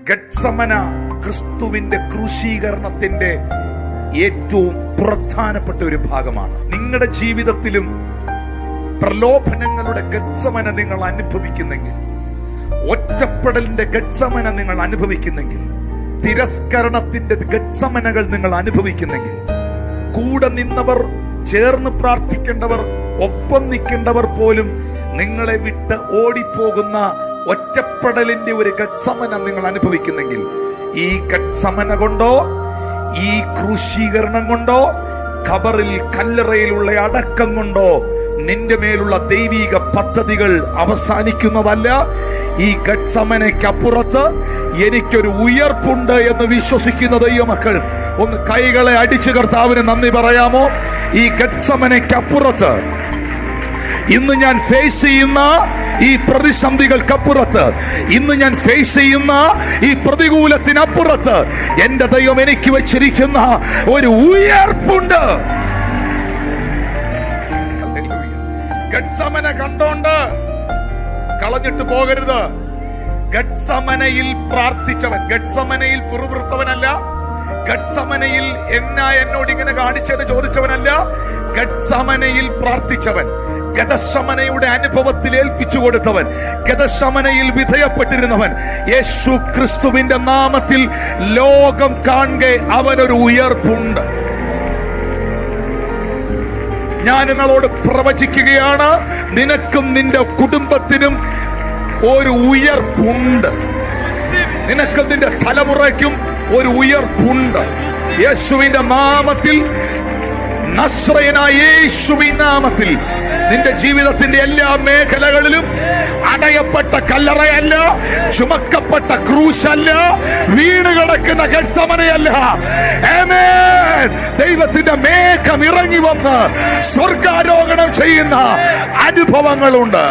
ഗത്സമന ക്രിസ്തുവിന്റെ ക്രൂശീകരണത്തിന്റെ ഏറ്റവും പ്രധാനപ്പെട്ട ഒരു ഭാഗമാണ്. നിങ്ങളുടെ ജീവിതത്തിലും പ്രലോഭനങ്ങളുടെ ഗത്സമന നിങ്ങൾ അനുഭവിക്കുന്നെങ്കിൽ, ഒറ്റപ്പെടലിന്റെ ഗത്സമന നിങ്ങൾ അനുഭവിക്കുന്നെങ്കിൽ, തിരസ്കരണത്തിന്റെ ഗത്സമനകൾ നിങ്ങൾ അനുഭവിക്കുന്നെങ്കിൽ, കൂടെ നിന്നവർ, ചേർന്ന് പ്രാർത്ഥിക്കേണ്ടവർ, ഒപ്പം നിൽക്കേണ്ടവർ പോലും നിങ്ങളെ വിട്ട് ഓടിപ്പോകുന്ന ഒറ്റപ്പെടലിന്റെ ഒരു ഗത്സമന നിങ്ങൾ അനുഭവിക്കുന്നെങ്കിൽ, ഈ ഗത്സമന കൊണ്ടോ ഈ ക്രൂശീകരണം കൊണ്ടോ ഖബറിൽ കല്ലറയിലുള്ള അടക്കം കൊണ്ടോ നിന്റെ മേലുള്ള ദൈവിക പദ്ധതികൾ അവസാനിക്കുന്നതല്ല. ഈ ഗത്സമനയ്ക്കപ്പുറത്ത് എനിക്കൊരു ഉയർപ്പുണ്ട് എന്ന് വിശ്വസിക്കുന്ന ദൈവമക്കൾ ഒന്ന് കൈകളെ അടിച്ചു കർത്താവിന് നന്ദി പറയാമോ? ഈ ഗത്സമനയ്ക്കപ്പുറത്ത്, ഇന്ന് ഞാൻ ഫേസ് ചെയ്യുന്ന ഈ പ്രതിസന്ധികൾക്കപ്പുറത്ത്, ഇന്ന് ഞാൻ ഫേസ് ചെയ്യുന്ന ഈ പ്രതികൂലത്തിനപ്പുറത്ത് എന്റെ ദൈവം എനിക്ക് വെച്ചിരിക്കുന്ന ഒരു ഉയർപ്പുണ്ട്. ഗത്സമന കണ്ടോണ്ട് കളഞ്ഞിട്ട് പോകരുത്. ഗത്സമനയിൽ പ്രാർത്ഥിച്ചവൻ, ഗത്സമനയിൽ പിറുപിറുത്തവനല്ല, ഗത്സമനയിൽ എന്നോട് ഇങ്ങനെ കാണിച്ചെന്ന് ചോദിച്ചവനല്ല, ഗത്സമനയിൽ പ്രാർത്ഥിച്ചവൻ, ഗതശമനയുടെ അനുഭവത്തിൽ ഏൽപ്പിച്ചു കൊടുത്തവൻ, ഗതശമനയിൽ വിധേയപ്പെട്ടിരുന്നവൻ. യേശു ക്രിസ്തുവിന്റെ നാമത്തിൽ ലോകം കാണെ അവനൊരു ഉയർപ്പുണ്ട്. ഞാൻ നിങ്ങളോട് പ്രവചിക്കുകയാണ്, നിനക്കും നിന്റെ കുടുംബത്തിനും ഒരു ഉയർപ്പുണ്ട്. നിനക്കും നിന്റെ തലമുറയ്ക്കും ഒരു ഉയർപ്പുണ്ട്. യേശുവിന്റെ നാമത്തിൽ, നസ്രയനായ യേശുവിന്റെ നാമത്തിൽ നിന്റെ ജീവിതത്തിന്റെ എല്ലാ മേഖലകളിലും അടയപ്പെട്ട കല്ലറയല്ല, ചുമക്കപ്പെട്ട ക്രൂശല്ല, വീണ് കിടക്കുന്ന ഗത്സമനയല്ല. ആമേൻ. ദൈവത്തിന്റെ മേഘം ഇറങ്ങി വന്ന് സ്വർഗാരോഹണം ചെയ്യുന്ന അനുഭവങ്ങളുണ്ട്.